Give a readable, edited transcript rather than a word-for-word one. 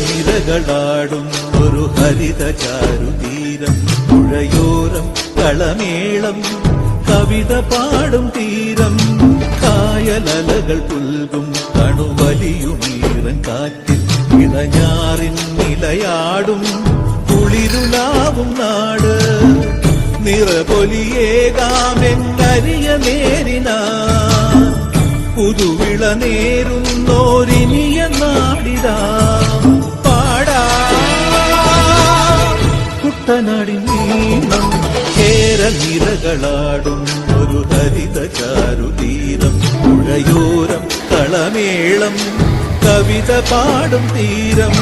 നിരകളാടും ഒരു ഹരിത ചാരുതീരം, പുഴയോരം കളമേളം കവിത പാടും തീരം, കായലലകൾ പുൽകും കണുവലിയുമീറൻ കാറ്റിൽ ഇടഞ്ഞാറിൻ നിലയാടും കുളിരുലാവും നാട്, നിറപൊലിയേകാമെന്നരിയ നേരിനാ പുതുവിള നേരുന്നോരിനിയ നാടിതാ പാടാ കുട്ടനാടിൻ നീളം. കേരനിരകളാടും ഒരു ഹരിത ചാരുതീരം, പുഴയോരം കളമേളം കവിത പാടും തീരം.